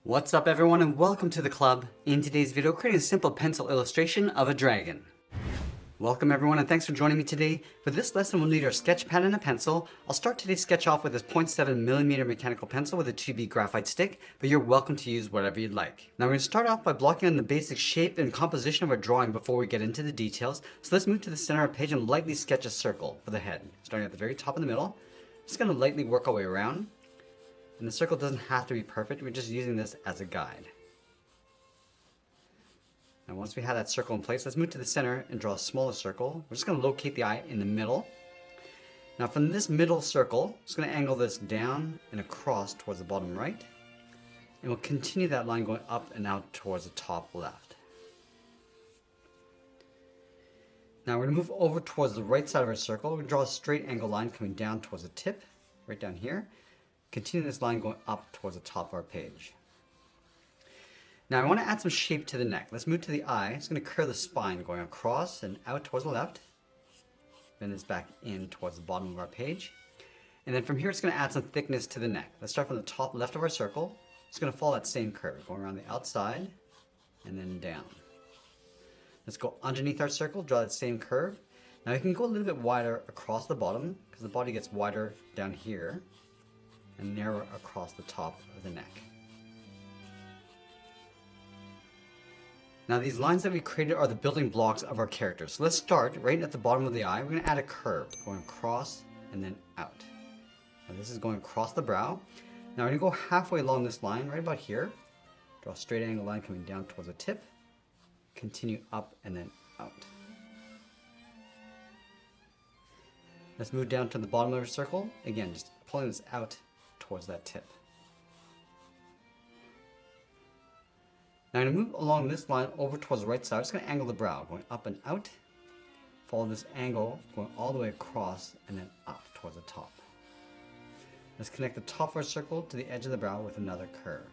What's up everyone and welcome to the club. In today's video, creating a simple pencil illustration of a dragon. Welcome everyone and thanks for joining me today. For this lesson we'll need our sketch pad and a pencil. I'll start today's sketch off with this 0.7mm mechanical pencil with a 2B graphite stick, but you're welcome to use whatever you'd like. Now we're going to start off by blocking on the basic shape and composition of our drawing before we get into the details. So let's move to the center of the page and lightly sketch a circle for the head. Starting at the very top in the middle. Just going to lightly work our way around. And the circle doesn't have to be perfect, we're just using this as a guide. Now once we have that circle in place, let's move to the center and draw a smaller circle. We're just going to locate the eye in the middle. Now from this middle circle, I'm just going to angle this down and across towards the bottom right. And we'll continue that line going up and out towards the top left. Now we're going to move over towards the right side of our circle. We're going to draw a straight angle line coming down towards the tip, right down here. Continue this line going up towards the top of our page. Now I want to add some shape to the neck. Let's move to the eye. It's going to curve the spine going across and out towards the left. Bend this back in towards the bottom of our page. And then from here it's going to add some thickness to the neck. Let's start from the top left of our circle. It's going to follow that same curve, going around the outside and then down. Let's go underneath our circle, draw that same curve. Now you can go a little bit wider across the bottom because the body gets wider down here and narrow across the top of the neck. Now these lines that we created are the building blocks of our character. So let's start right at the bottom of the eye. We're going to add a curve going across and then out. Now this is going across the brow. Now we're going to go halfway along this line, right about here. Draw a straight angle line coming down towards the tip. Continue up and then out. Let's move down to the bottom of our circle. Again, just pulling this out towards that tip. Now I'm going to move along this line over towards the right side. I'm just going to angle the brow, going up and out. Follow this angle, going all the way across and then up towards the top. Let's connect the top of our circle to the edge of the brow with another curve.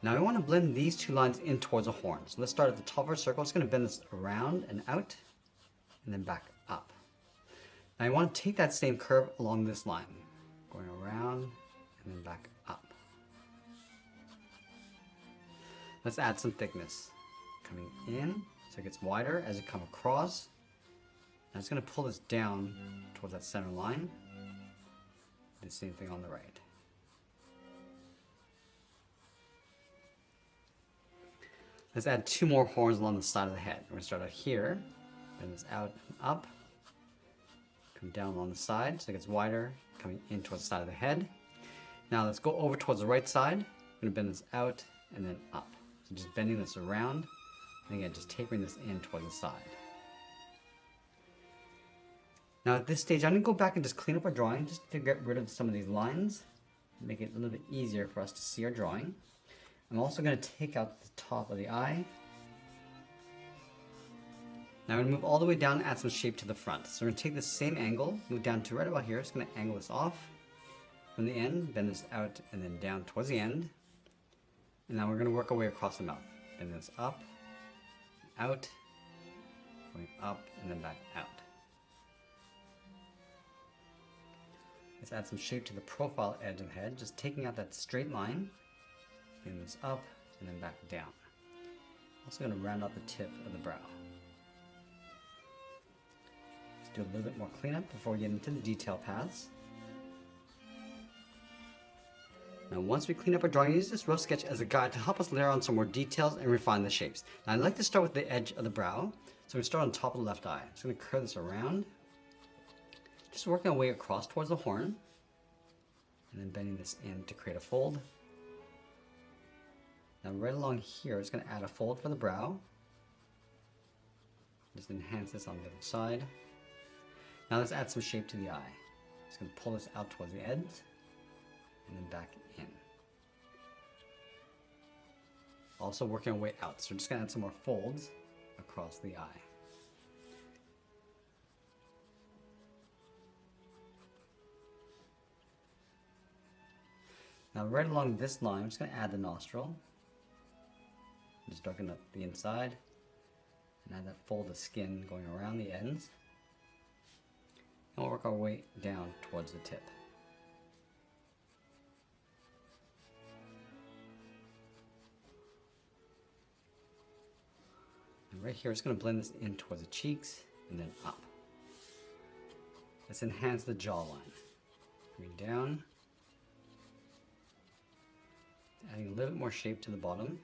Now I want to blend these two lines in towards a horn. So let's start at the top of our circle. I'm just going to bend this around and out and then back up. Now I want to take that same curve along this line, going around and then back up. Let's add some thickness. Coming in, so it gets wider as you come across. Now it's going to pull this down towards that center line. The same thing on the right. Let's add two more horns along the side of the head. We're going to start out here, bend this out and up. Come down along the side so it gets wider, coming in towards the side of the head. Now let's go over towards the right side. I'm going to bend this out and then up. So just bending this around, and again just tapering this in towards the side. Now at this stage I'm going to go back and just clean up our drawing just to get rid of some of these lines, make it a little bit easier for us to see our drawing. I'm also going to take out the top of the eye. Now I'm going to move all the way down and add some shape to the front. So we're going to take the same angle, move down to right about here. Just going to angle this off from the end, bend this out and then down towards the end. And now we're going to work our way across the mouth. Bend this up, out, going up and then back out. Let's add some shape to the profile edge of the head, just taking out that straight line, bend this up and then back down. Also going to round out the tip of the brow. Do a little bit more cleanup before we get into the detail paths. Now once we clean up our drawing, use this rough sketch as a guide to help us layer on some more details and refine the shapes. Now I'd like to start with the edge of the brow. So we're going to start on top of the left eye. I'm just going to curve this around. Just working our way across towards the horn. And then bending this in to create a fold. Now right along here, it's going to add a fold for the brow. Just enhance this on the other side. Now let's add some shape to the eye. Just going to pull this out towards the ends and then back in. Also working our way out, so we're just going to add some more folds across the eye. Now right along this line, I'm just going to add the nostril. Just darken up the inside and add that fold of skin going around the ends. And we'll work our way down towards the tip. right here, it's going to blend this in towards the cheeks and then up. Let's enhance the jawline. Coming down, adding a little bit more shape to the bottom.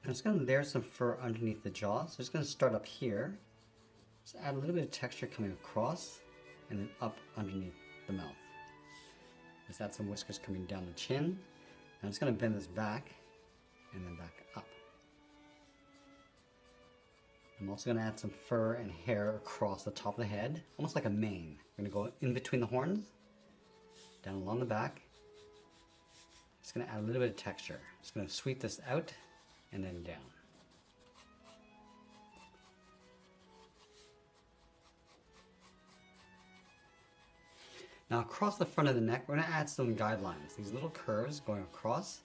I'm just going to layer some fur underneath the jaw. So just going to start up here. Just add a little bit of texture coming across and then up underneath the mouth. Just add some whiskers coming down the chin. I'm just going to bend this back and then back up. I'm also going to add some fur and hair across the top of the head, almost like a mane. I'm going to go in between the horns, down along the back. Just going to add a little bit of texture. Just going to sweep this out and then down. Now across the front of the neck, we're going to add some guidelines. These little curves going across.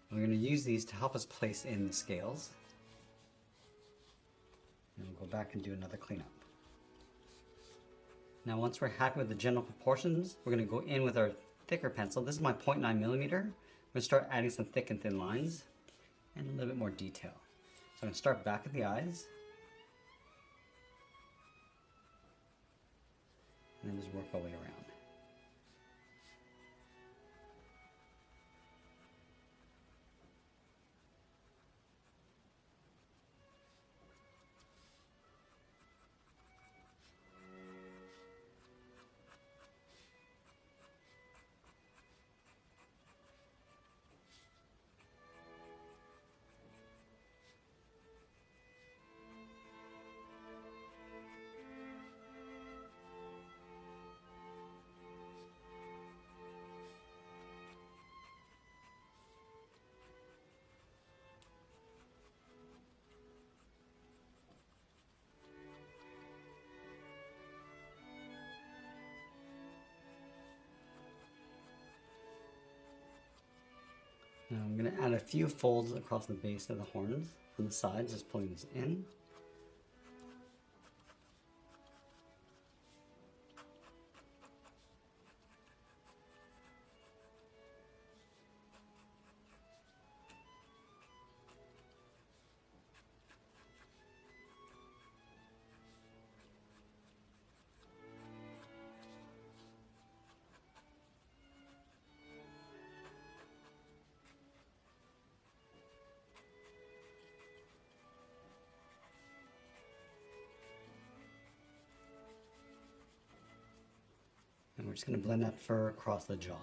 And we're going to use these to help us place in the scales. And we'll go back and do another cleanup. Now once we're happy with the general proportions, we're going to go in with our thicker pencil. This is my 0.9 millimeter. We're going to start adding some thick and thin lines and a little bit more detail. So I'm going to start back at the eyes. And then just work our way around. Now I'm going to add a few folds across the base of the horns from the sides, just pulling this in. And we're just going to blend that fur across the jaw.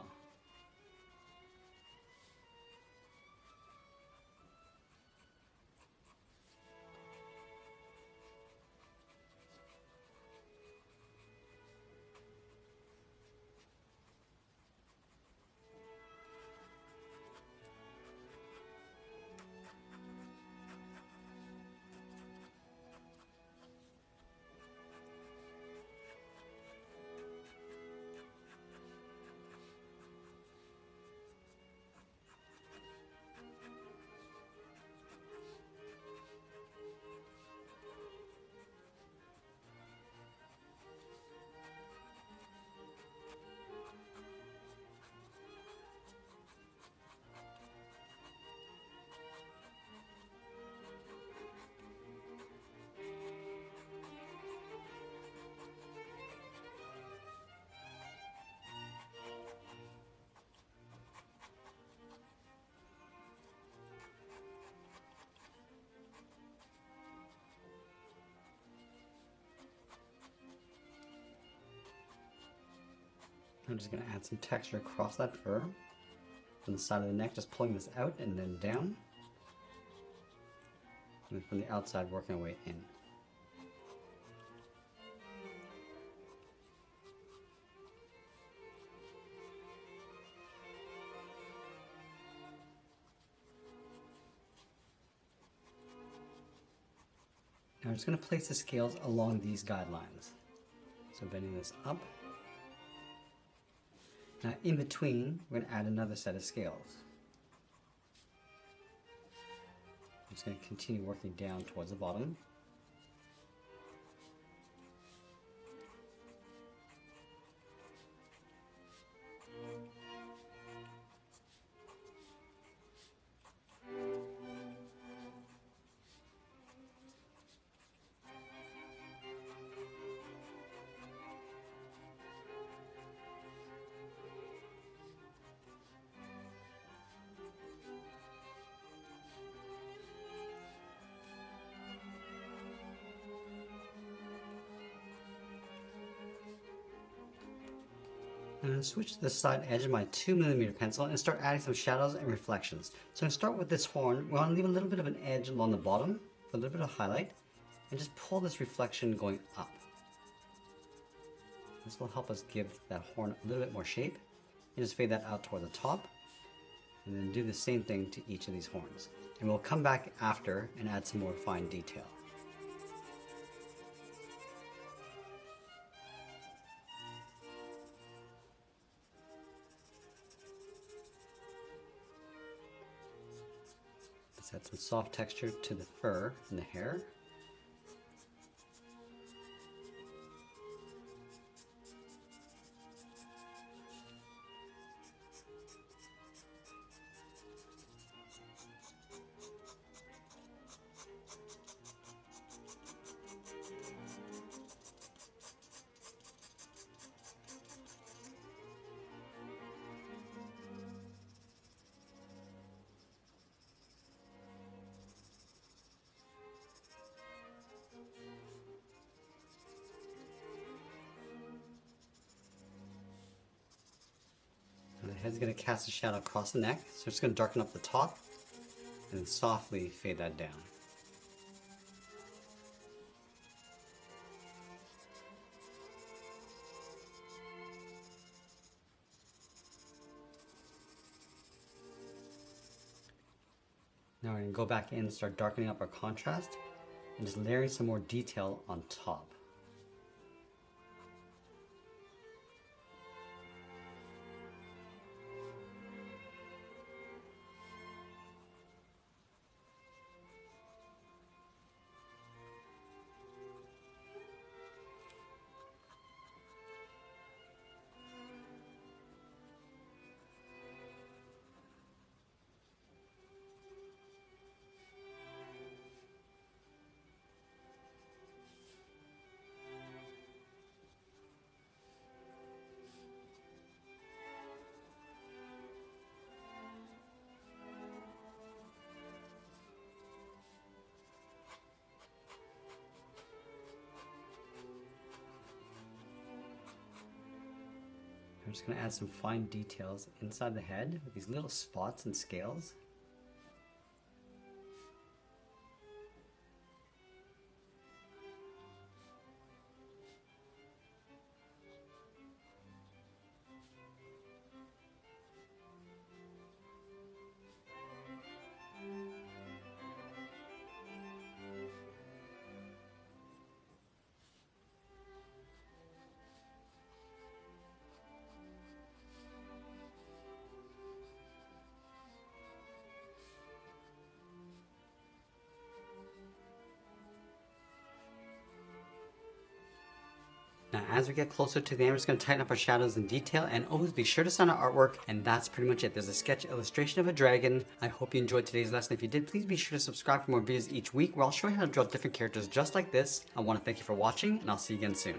I'm just going to add some texture across that fur from the side of the neck, just pulling this out and then down. And from the outside, working our way in. Now I'm just going to place the scales along these guidelines. So bending this up. Now in between, we're going to add another set of scales. I'm just going to continue working down towards the bottom. I'm going to switch to the side edge of my 2mm pencil and start adding some shadows and reflections. So I'm going to start with this horn. We want to leave a little bit of an edge along the bottom, a little bit of highlight, and just pull this reflection going up. This will help us give that horn a little bit more shape. And just fade that out toward the top, and then do the same thing to each of these horns. And we'll come back after and add some more fine detail. Let's add some soft texture to the fur and the hair. And the head's going to cast a shadow across the neck, so it's going to darken up the top and then softly fade that down. Now we're going to go back in and start darkening up our contrast and just layering some more detail on top. I'm just going to add some fine details inside the head with these little spots and scales. Now as we get closer to the end, we're just going to tighten up our shadows and detail, and always be sure to sign our artwork, and that's pretty much it. There's a sketch illustration of a dragon. I hope you enjoyed today's lesson. If you did, please be sure to subscribe for more videos each week where I'll show you how to draw different characters just like this. I want to thank you for watching, and I'll see you again soon.